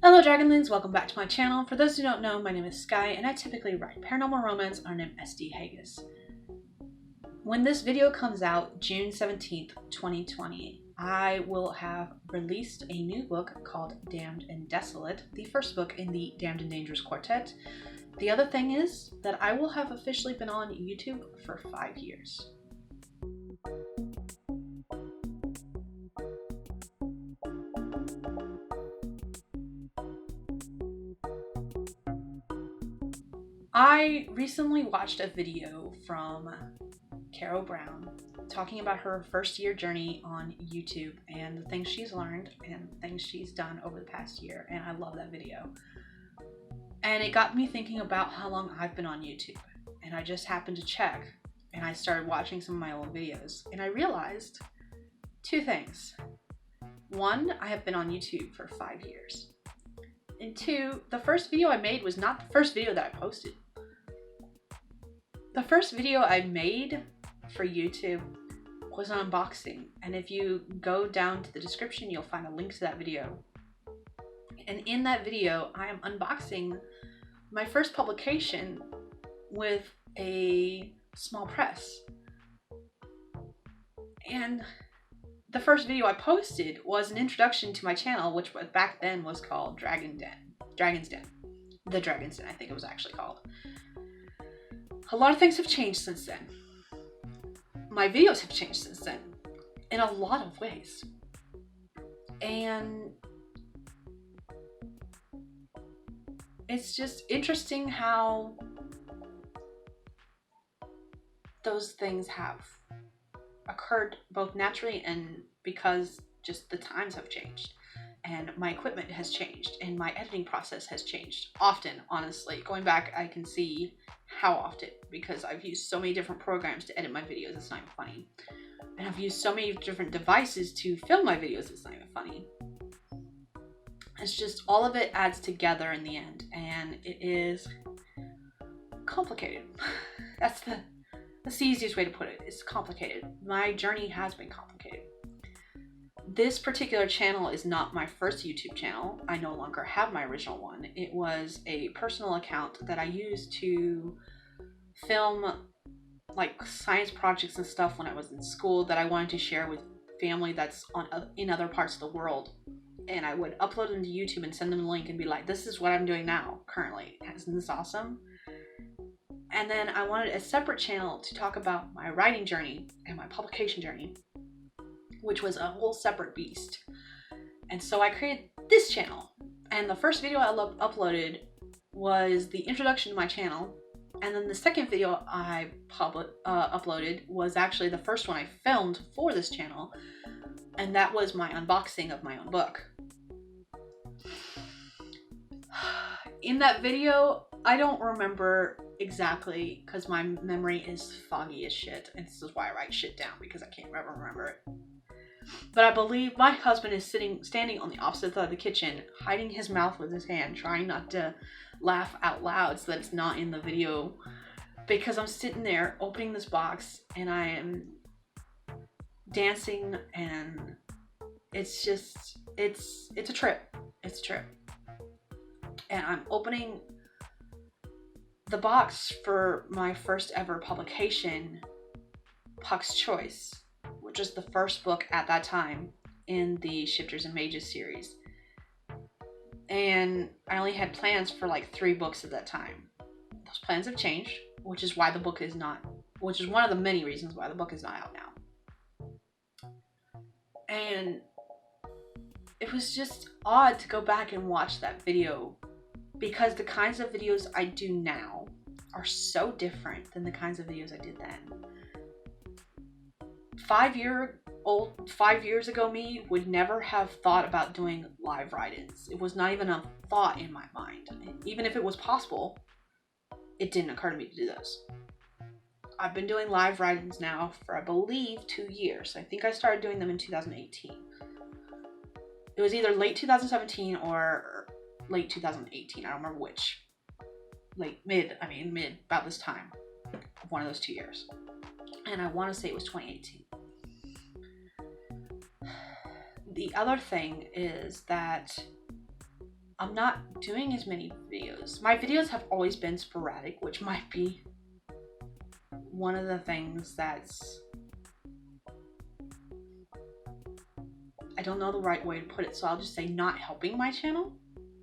Hello Dragonlings, welcome back to my channel. For those who don't know, my name is Skye and I typically write paranormal romance under the name SD Hegyes. When this video comes out, June 17th, 2020, I will have released a new book called Damned and Desolate, the first book in the Damned and Dangerous quartet. The other thing is that I will have officially been on YouTube for 5 years. I recently watched a video from Carol Brown talking about her first year journey on YouTube and the things she's learned and the things she's done over the past year, and I love that video. And it got me thinking about how long I've been on YouTube, and I just happened to check and I started watching some of my old videos and I realized two things. One, I have been on YouTube for 5 years. And two, the first video I made was not the first video that I posted. The first video I made for YouTube was an unboxing, and if you go down to the description, you'll find a link to that video. And in that video, I am unboxing my first publication with a small press. And the first video I posted was an introduction to my channel, which back then was called Dragon's Den. The Dragon's Den, I think it was actually called. A lot of things have changed since then. My videos have changed since then in a lot of ways. And it's just interesting how those things have occurred both naturally and because just the times have changed. And my equipment has changed and my editing process has changed often, honestly. Going back, I can see how often, because I've used so many different programs to edit my videos, it's not even funny. And I've used so many different devices to film my videos, it's not even funny. It's just all of it adds together in the end, and it is complicated. That's the easiest way to put it. It's complicated. My journey has been complicated. This particular channel is not my first YouTube channel. I no longer have my original one. It was a personal account that I used to film like science projects and stuff when I was in school that I wanted to share with family that's in other parts of the world. And I would upload them to YouTube and send them a link and be like, this is what I'm doing now, currently. Isn't this awesome? And then I wanted a separate channel to talk about my writing journey and my publication journey, which was a whole separate beast. And so I created this channel. And the first video I uploaded was the introduction to my channel. And then the second video I uploaded was actually the first one I filmed for this channel. And that was my unboxing of my own book. In that video, I don't remember exactly because my memory is foggy as shit. And this is why I write shit down, because I can't ever remember it. But I believe my husband is standing on the opposite side of the kitchen, hiding his mouth with his hand, trying not to laugh out loud so that it's not in the video. Because I'm sitting there opening this box and I am dancing, and it's just, it's a trip. It's a trip. And I'm opening the box for my first ever publication, Puck's Choice, which is the first book at that time in the Shifters and Mages series. And I only had plans for like 3 books at that time. Those plans have changed, which is why the book is not, which is one of the many reasons why the book is not out now. And it was just odd to go back and watch that video, because the kinds of videos I do now are so different than the kinds of videos I did then. 5 years ago me would never have thought about doing live write-ins. It was not even a thought in my mind. Even if it was possible, it didn't occur to me to do those. I've been doing live write-ins now for, I believe, 2 years. I think I started doing them in 2018. It was either late 2017 or late 2018. I don't remember which. Mid, about this time. One of those 2 years. And I want to say it was 2018. The other thing is that I'm not doing as many videos. My videos have always been sporadic, which might be one of the things that's, I don't know the right way to put it, so I'll just say not helping my channel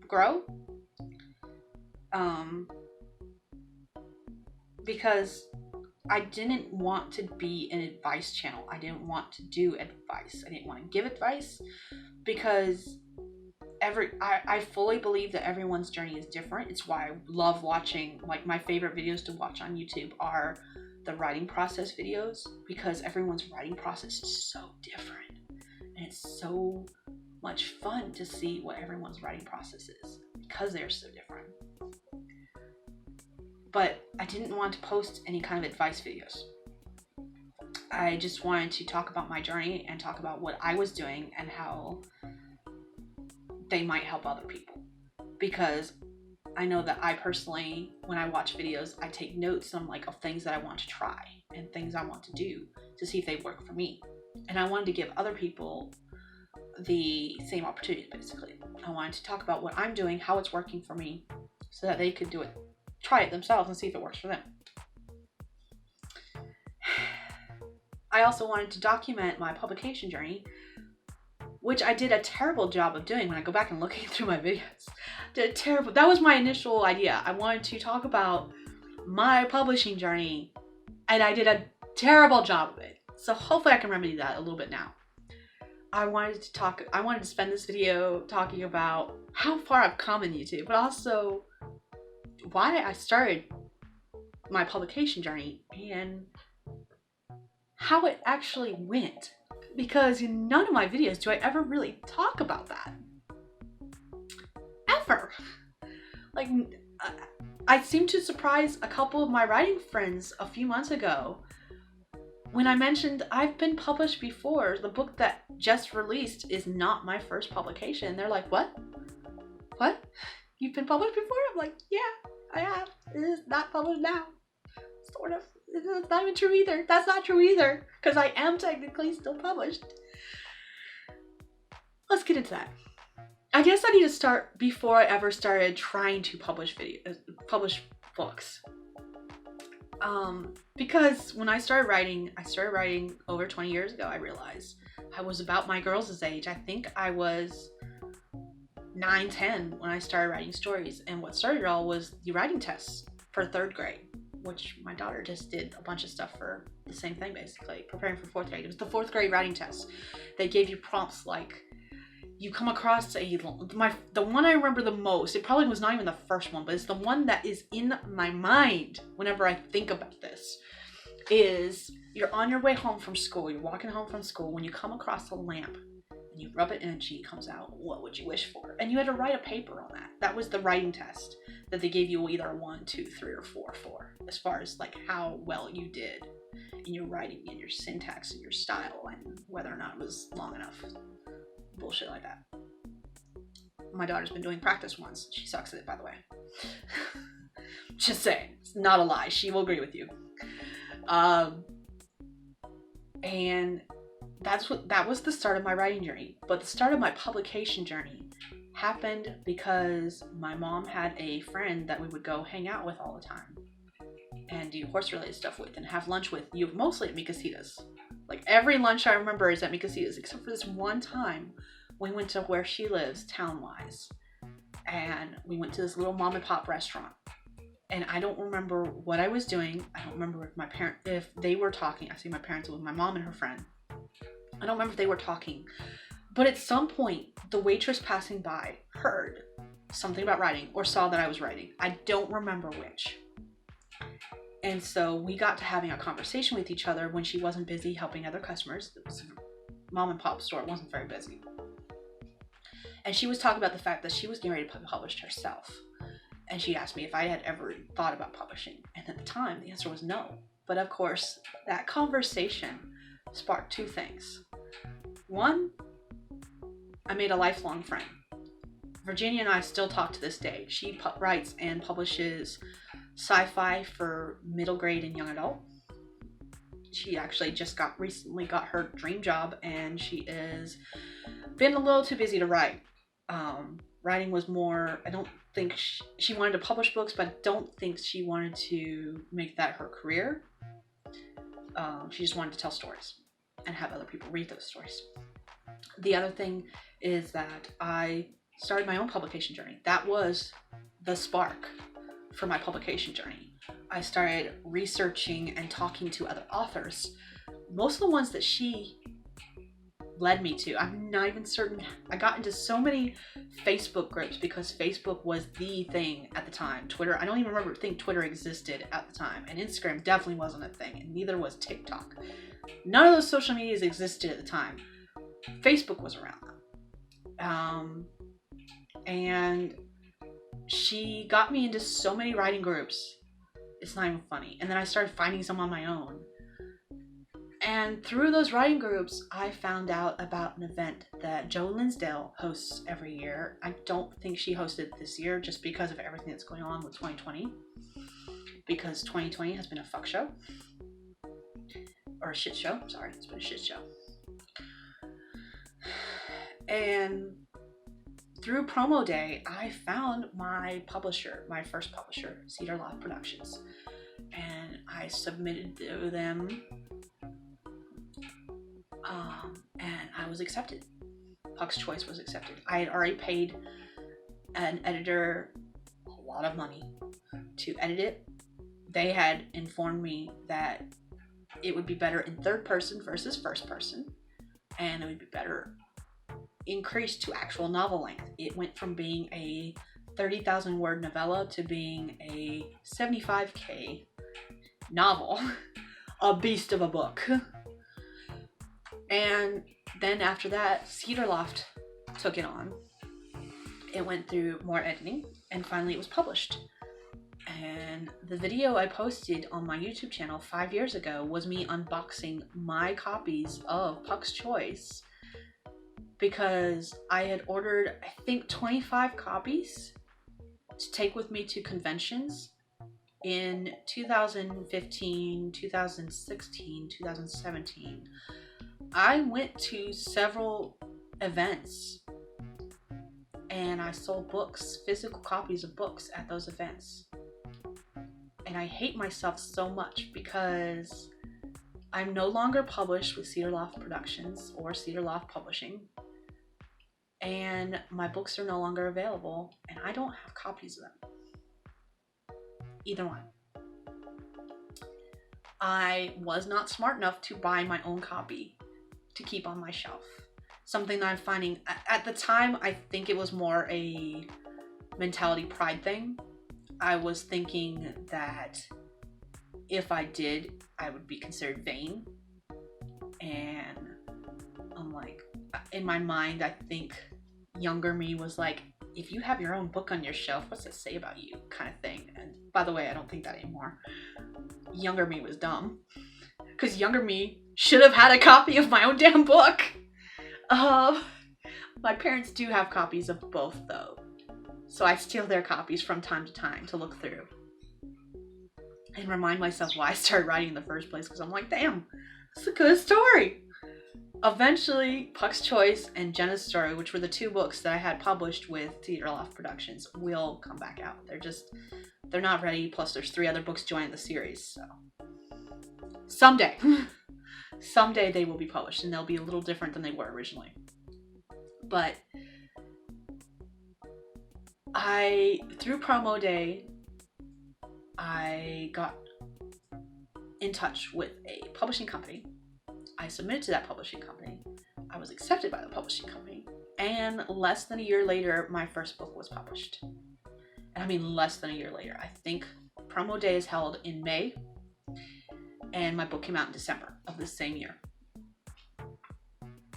grow. Because I didn't want to be an advice channel. I didn't want to do advice. I didn't want to give advice because I fully believe that everyone's journey is different. It's why I love watching, like, my favorite videos to watch on YouTube are the writing process videos, because everyone's writing process is so different. And it's so much fun to see what everyone's writing process is because they're so different. But I didn't want to post any kind of advice videos. I just wanted to talk about my journey and talk about what I was doing and how they might help other people. Because I know that I personally, when I watch videos, I take notes on, like, of things that I want to try and things I want to do to see if they work for me. And I wanted to give other people the same opportunities, basically. I wanted to talk about what I'm doing, how it's working for me, so that they could do it, try it themselves and see if it works for them. I also wanted to document my publication journey, which I did a terrible job of doing when I go back and looking through my videos. That was my initial idea. I wanted to talk about my publishing journey, and I did a terrible job of it. So hopefully I can remedy that a little bit now. I wanted to spend this video talking about how far I've come in YouTube, but also why I started my publication journey and how it actually went. Because in none of my videos do I ever really talk about that. Ever. Like, I seemed to surprise a couple of my writing friends a few months ago when I mentioned I've been published before. The book that just released is not my first publication. They're like, what? What? You've been published before? I'm like, yeah, I have. It is not published now. Sort of. It's not even true either. That's not true either, because I am technically still published. Let's get into that. I guess I need to start before I ever started trying to publish books. Because when I started writing over 20 years ago. I realized I was about my girls' age. I think I was 9, 10 when I started writing stories. And what started it all was the writing tests for 3rd grade, which my daughter just did a bunch of stuff for the same thing, basically, preparing for 4th grade. It was the 4th grade writing test. They gave you prompts like, you come across the one I remember the most, it probably was not even the first one, but it's the one that is in my mind whenever I think about this, is you're on your way home from school, you're walking home from school, when you come across a lamp and you rub it and a G comes out, what would you wish for? And you had to write a paper on that. That was the writing test that they gave you either a 1, 2, 3, or 4 for, as far as like how well you did in your writing and your syntax and your style and whether or not it was long enough. Bullshit like that. My daughter's been doing practice once. She sucks at it, by the way. Just saying. It's not a lie. She will agree with you. And that was the start of my writing journey. But the start of my publication journey happened because my mom had a friend that we would go hang out with all the time and do horse-related stuff with and have lunch with, mostly at Mikasitas. Like, every lunch I remember is at Mikasitas, except for this one time we went to where she lives, town-wise, and we went to this little mom and pop restaurant. And I don't remember what I was doing. I don't remember if they were talking. I see my parents with my mom and her friend. I don't remember if they were talking. But at some point, the waitress passing by heard something about writing or saw that I was writing. I don't remember which. And so we got to having a conversation with each other when she wasn't busy helping other customers. It was a mom and pop store. It wasn't very busy. And she was talking about the fact that she was getting ready to publish herself. And she asked me if I had ever thought about publishing. And at the time, the answer was no. But of course, that conversation sparked 2 things. One, I made a lifelong friend. Virginia and I still talk to this day. She writes and publishes sci-fi for middle grade and young adult. She actually just recently got her dream job, and she is been a little too busy to write. Writing was more, I don't think she wanted to publish books, but I don't think she wanted to make that her career. She just wanted to tell stories and have other people read those stories. The other thing is that I started my own publication journey. That was the spark for my publication journey. I started researching and talking to other authors. Most of the ones that she led me to, I'm not even certain. I got into so many Facebook groups because Facebook was the thing at the time. Twitter, I don't even think Twitter existed at the time, and Instagram definitely wasn't a thing, and neither was TikTok. None of those social medias existed at the time. Facebook was around, and she got me into so many writing groups. It's not even funny. And then I started finding some on my own. And through those writing groups, I found out about an event that Jo Linsdale hosts every year. I don't think she hosted this year just because of everything that's going on with 2020. Because 2020 has been a fuck show. Or a shit show. Sorry, it's been a shit show. And through promo day, I found my publisher, my first publisher, Cedar Loft Productions. And I submitted to them. And I was accepted. Puck's Choice was accepted. I had already paid an editor a lot of money to edit it. They had informed me that it would be better in third person versus first person, and it would be better increased to actual novel length. It went from being a 30,000 word novella to being a 75k novel. A beast of a book. And then after that, Cedar Loft took it on. It went through more editing, and finally it was published. And the video I posted on my YouTube channel 5 years ago was me unboxing my copies of Puck's Choice, because I had ordered, I think, 25 copies to take with me to conventions in 2015, 2016, 2017. I went to several events and I sold books, physical copies of books at those events. And I hate myself so much because I'm no longer published with Cedar Loft Productions or Cedar Loft Publishing. And my books are no longer available, and I don't have copies of them. Either one. I was not smart enough to buy my own copy to keep on my shelf. Something that I'm finding, at the time, I think it was more a mentality pride thing. I was thinking that if I did, I would be considered vain. And I'm like, in my mind, I think younger me was like, if you have your own book on your shelf, what's that say about you, kind of thing. And by the way, I don't think that anymore. Younger me was dumb, because younger me should have had a copy of my own damn book. My parents do have copies of both though, so I steal their copies from time to time to look through and remind myself why I started writing in the first place, because I'm like, damn, it's a good story. Eventually, Puck's Choice and Jenna's Story, which were the two books that I had published with Cedar Loft Productions, will come back out. They're not ready, plus there's 3 other books joining the series, so someday they will be published, and they'll be a little different than they were originally. But through promo day, I got in touch with a publishing company. I submitted to that publishing company. I was accepted by the publishing company. And less than a year later, my first book was published. And I mean less than a year later. I think promo day is held in May. And my book came out in December of the same year.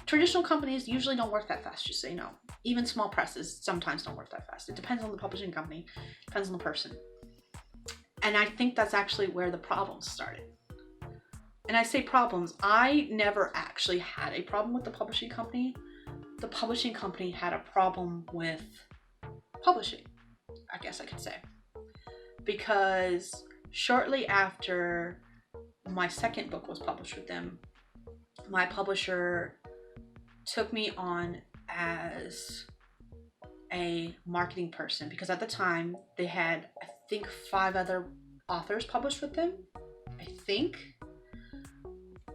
Traditional companies usually don't work that fast, just so you know. Even small presses sometimes don't work that fast. It depends on the publishing company. Depends on the person. And I think that's actually where the problems started. And I say problems, I never actually had a problem with the publishing company. The publishing company had a problem with publishing, I guess I could say. Because shortly after my second book was published with them, my publisher took me on as a marketing person, because at the time they had, I think, 5 other authors published with them. I think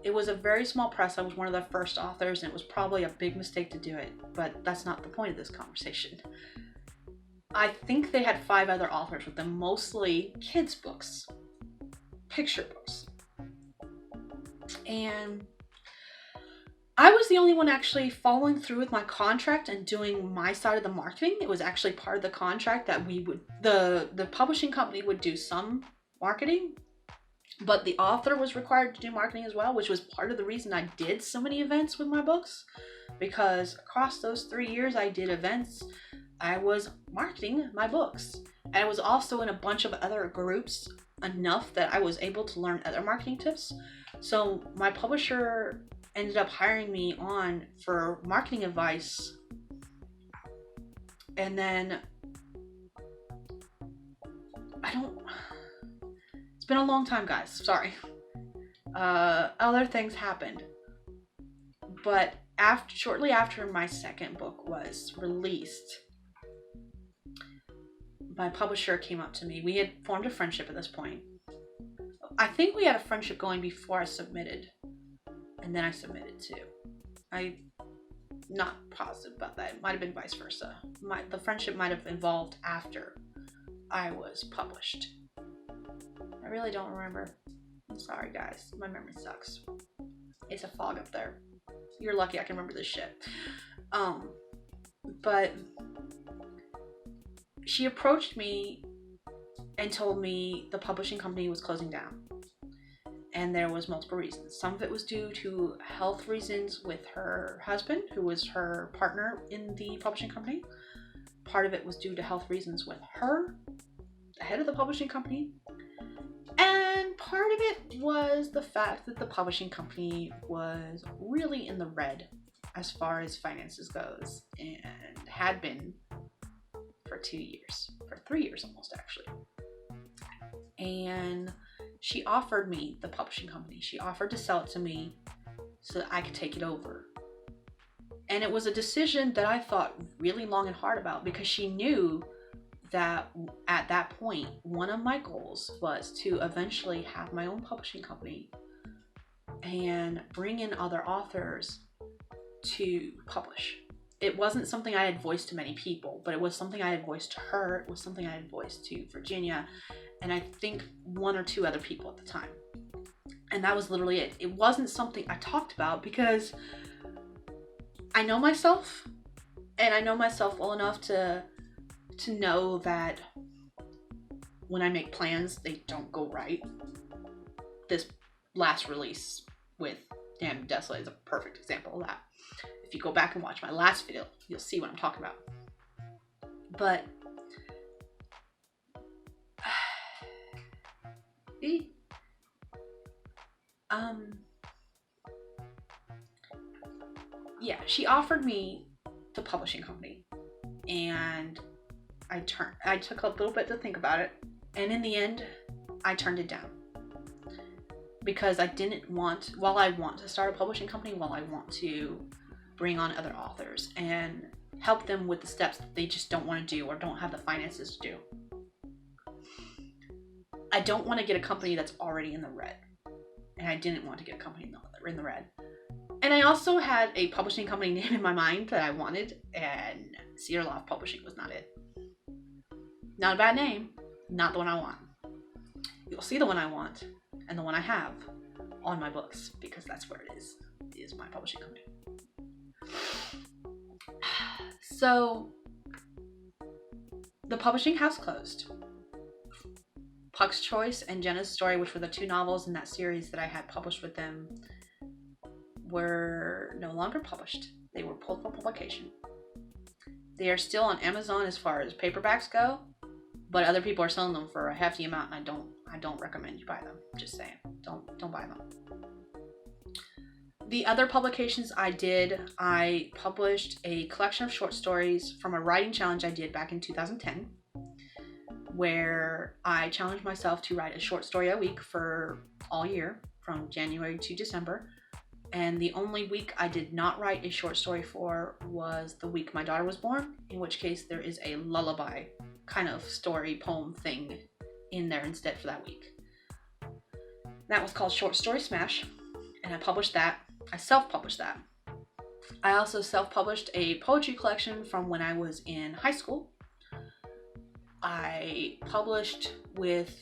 it was a very small press. I was one of the first authors, and it was probably a big mistake to do it, but that's not the point of this conversation. I think they had 5 other authors with them, mostly kids' books, picture books. And I was the only one actually following through with my contract and doing my side of the marketing. It was actually part of the contract that the publishing company would do some marketing, but the author was required to do marketing as well, which was part of the reason I did so many events with my books, because across those 3 years I did events, I was marketing my books. And I was also in a bunch of other groups enough that I was able to learn other marketing tips. So my publisher ended up hiring me on for marketing advice. And then it's been a long time, guys, sorry. Other things happened. But shortly after my second book was released, my publisher came up to me. We had formed a friendship at this point. I think we had a friendship going before I submitted. And then I submitted too. I'm not positive about that. It might have been vice versa. The friendship might have evolved after I was published. I really don't remember. I'm sorry, guys. My memory sucks. It's a fog up there. You're lucky I can remember this shit. But she approached me and told me the publishing company was closing down. And there was multiple reasons. Some of it was due to health reasons with her husband, who was her partner in the publishing company. Part of it was due to health reasons with her, the head of the publishing company. And part of it was the fact that the publishing company was really in the red as far as finances goes, and had been for 2 years, for 3 years almost actually. And she offered me the publishing company. She offered to sell it to me so that I could take it over. And it was a decision that I thought really long and hard about, because she knew that at that point, one of my goals was to eventually have my own publishing company and bring in other authors to publish. It wasn't something I had voiced to many people, but it was something I had voiced to her. It was something I had voiced to Virginia, and I think 1 or 2 other people at the time. And that was literally it. It wasn't something I talked about, because I know myself, and I know myself well enough to know that when I make plans, they don't go right. This last release with Damn Desolate is a perfect example of that. If you go back and watch my last video, you'll see what I'm talking about. But yeah, she offered me the publishing company, and I took a little bit to think about it, and in the end, I turned it down. Because I didn't want, while I want to start a publishing company, while I want to bring on other authors and help them with the steps that they just don't want to do or don't have the finances to do, I don't want to get a company that's already in the red. And I didn't want to get a company in the red. And I also had a publishing company name in my mind that I wanted, and Cedar Loft Publishing was not it. Not a bad name, not the one I want. You'll see the one I want and the one I have on my books, because that's where it is my publishing company. So the publishing house closed. Puck's Choice and Jenna's Story, which were the 2 novels in that series that I had published with them, were no longer published. They were pulled from publication. They are still on Amazon as far as paperbacks go, but other people are selling them for a hefty amount, and I don't recommend you buy them. Just saying, don't buy them. The other publications I did, I published a collection of short stories from a writing challenge I did back in 2010, where I challenged myself to write a short story a week for all year, from January to December. And the only week I did not write a short story for was the week my daughter was born, in which case there is a lullaby kind of story poem thing in there instead for that week. That was called Short Story Smash, and I published that. I self-published that. I also self-published a poetry collection from when I was in high school. I published with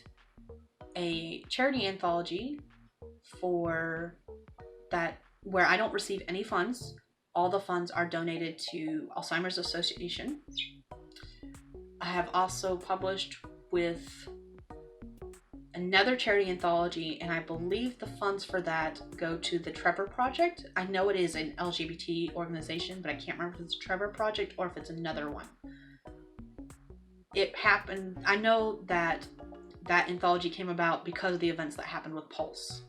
a charity anthology for that where I don't receive any funds. All the funds are donated to Alzheimer's Association. I have also published with another charity anthology, and I believe the funds for that go to the Trevor Project. I know it is an LGBT organization, but I can't remember if it's Trevor Project or if it's another one. It happened, I know that that anthology came about because of the events that happened with Pulse.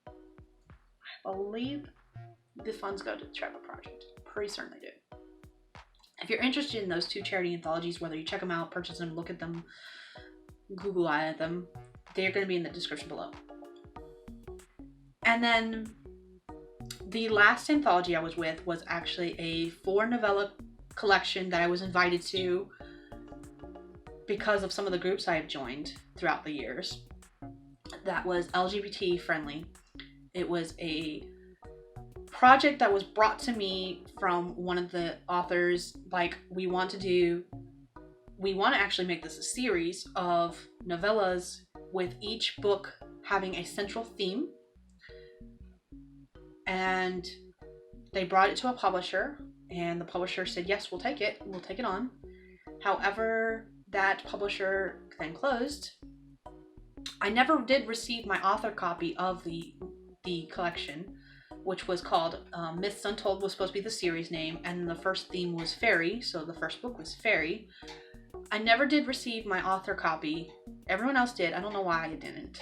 I believe the funds go to the Trevor Project. Pretty certain they do. If you're interested in those two charity anthologies, whether you check them out, purchase them, look at them, Google eye at them, they're going to be in the description below. And then the last anthology I was with was actually a 4-novella collection that I was invited to because of some of the groups I have joined throughout the years. That was LGBT friendly. It was a project that was brought to me from one of the authors. Like, we want to actually make this a series of novellas with each book having a central theme. And they brought it to a publisher, and the publisher said, yes, we'll take it on. However, that publisher then closed. I never did receive my author copy of the collection, which was called Myths Untold, was supposed to be the series name, and the first theme was fairy, so the first book was fairy. I never did receive my author copy. Everyone else did. I don't know why I didn't.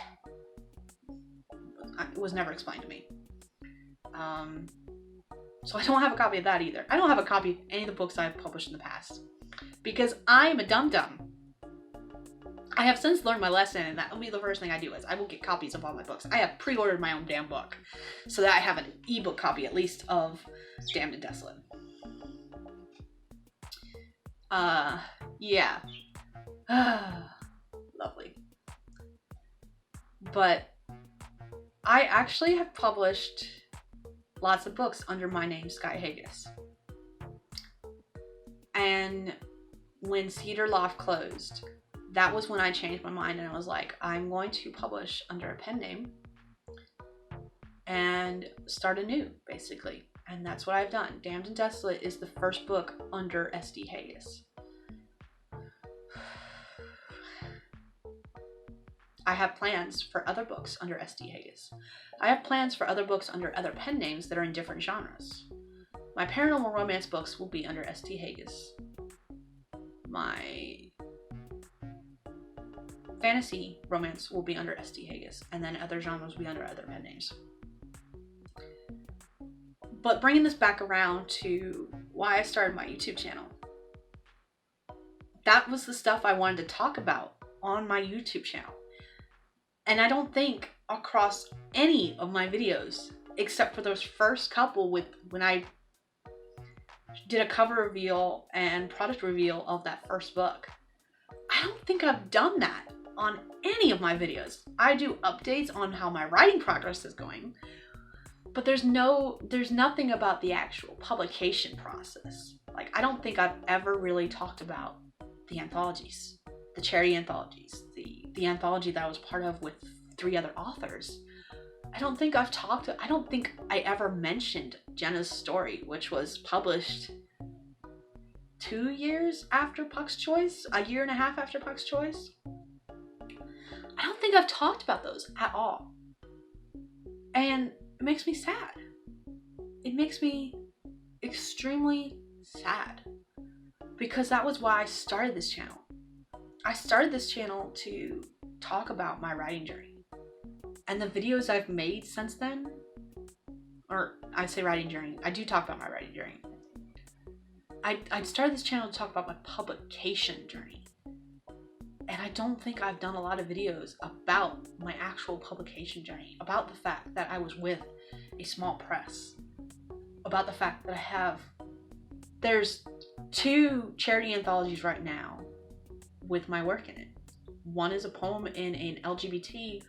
It was never explained to me. So I don't have a copy of that either. I don't have a copy of any of the books I've published in the past because I'm a dum-dum. I have since learned my lesson, and that will be the first thing I do is I will get copies of all my books. I have pre-ordered my own damn book so that I have an ebook copy at least of Damned and Desolate. Yeah. Lovely. But I actually have published lots of books under my name, Skye Hegyes. And when Cedar Loft closed, that was when I changed my mind and I was like, I'm going to publish under a pen name and start anew, basically. And that's what I've done. Damned and Desolate is the first book under SD Hegyes. I have plans for other books under SD Hegyes. I have plans for other books under other pen names that are in different genres. My paranormal romance books will be under SD Hegyes. My fantasy romance will be under SD Hegyes, and then other genres will be under other pen names. But bringing this back around to why I started my YouTube channel. That was the stuff I wanted to talk about on my YouTube channel. And I don't think across any of my videos, except for those first couple when I did a cover reveal and product reveal of that first book, I don't think I've done that on any of my videos. I do updates on how my writing progress is going, but there's nothing about the actual publication process. Like, I don't think I've ever really talked about the anthologies, the charity anthologies, the anthology that I was part of with 3 other authors. I don't think I ever mentioned Jenna's story, which was published 2 years after Puck's Choice, a year and a half after Puck's Choice. I don't think I've talked about those at all. And it makes me sad. It makes me extremely sad because that was why I started this channel. I started this channel to talk about my writing journey. And the videos I've made since then, or I say writing journey, I do talk about my writing journey. I started this channel to talk about my publication journey. And I don't think I've done a lot of videos about my actual publication journey, about the fact that I was with a small press, about the fact that there's 2 charity anthologies right now with my work in it. One is a poem in an LGBT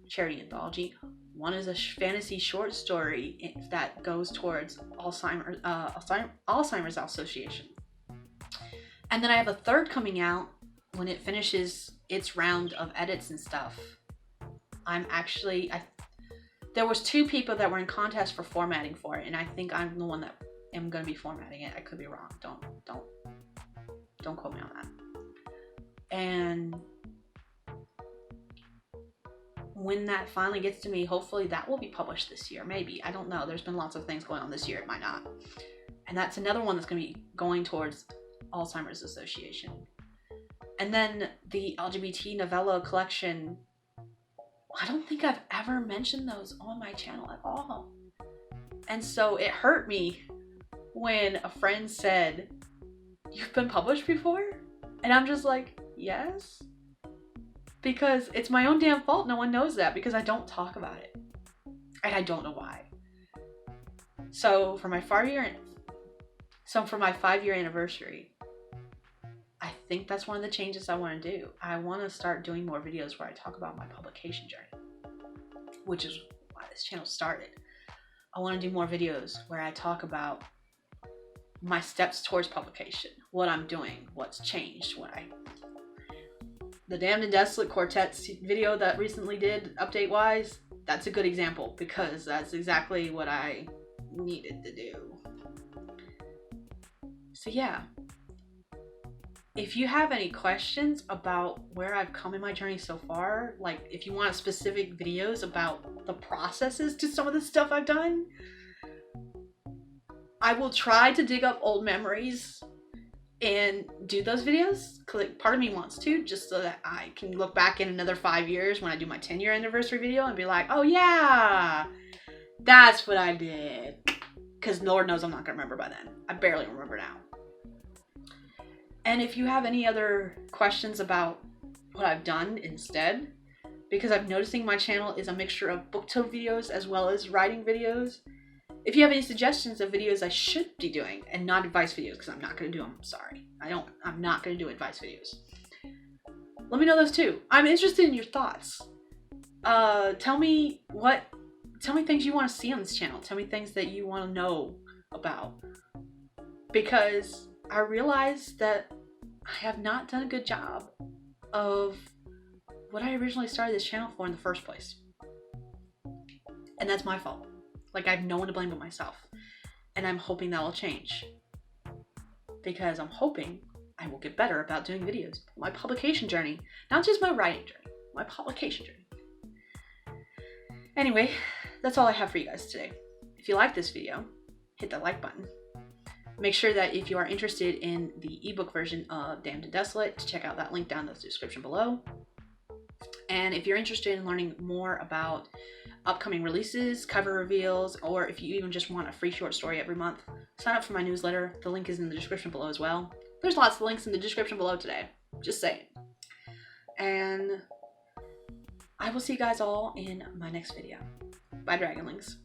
charity anthology. One is a fantasy short story that goes towards Alzheimer's Association. And then I have a third coming out when it finishes its round of edits and stuff. There was 2 people that were in contest for formatting for it, and I think I'm the one that am going to be formatting it. I could be wrong. Don't quote me on that. And when that finally gets to me, hopefully that will be published this year. Maybe. I don't know. There's been lots of things going on this year. It might not. And that's another one that's going to be going towards Alzheimer's Association. And then the LGBT novella collection, I don't think I've ever mentioned those on my channel at all. And so it hurt me when a friend said, "You've been published before?" And I'm just like, yes. Because it's my own damn fault no one knows that, because I don't talk about it. And I don't know why. So for my 5-year anniversary, I think that's one of the changes I want to do. I want to start doing more videos where I talk about my publication journey, which is why this channel started. I want to do more videos where I talk about my steps towards publication, what I'm doing, what's changed, the Damned and Desolate Quartet's video that recently did update-wise, that's a good example, because that's exactly what I needed to do. So yeah. If you have any questions about where I've come in my journey so far, like if you want specific videos about the processes to some of the stuff I've done, I will try to dig up old memories and do those videos. Cause like, part of me wants to, just so that I can look back in another 5 years when I do my 10-year anniversary video and be like, oh yeah, that's what I did. Because Lord knows I'm not gonna remember by then. I barely remember now. And if you have any other questions about what I've done instead, because I'm noticing my channel is a mixture of booktube videos as well as writing videos. If you have any suggestions of videos I should be doing, and not advice videos, because I'm not going to do them, sorry. I'm not going to do advice videos. Let me know those too. I'm interested in your thoughts. Tell me things you want to see on this channel. Tell me things that you want to know about. Because I realize that I have not done a good job of what I originally started this channel for in the first place. And that's my fault. Like, I have no one to blame but myself. And I'm hoping that will change. Because I'm hoping I will get better about doing videos. My publication journey. Not just my writing journey. My publication journey. Anyway, that's all I have for you guys today. If you like this video, hit the like button. Make sure that if you are interested in the ebook version of Damned and Desolate, to check out that link down in the description below. And if you're interested in learning more about upcoming releases, cover reveals, or if you even just want a free short story every month, sign up for my newsletter. The link is in the description below as well. There's lots of links in the description below today. Just saying. And I will see you guys all in my next video. Bye, Dragonlings.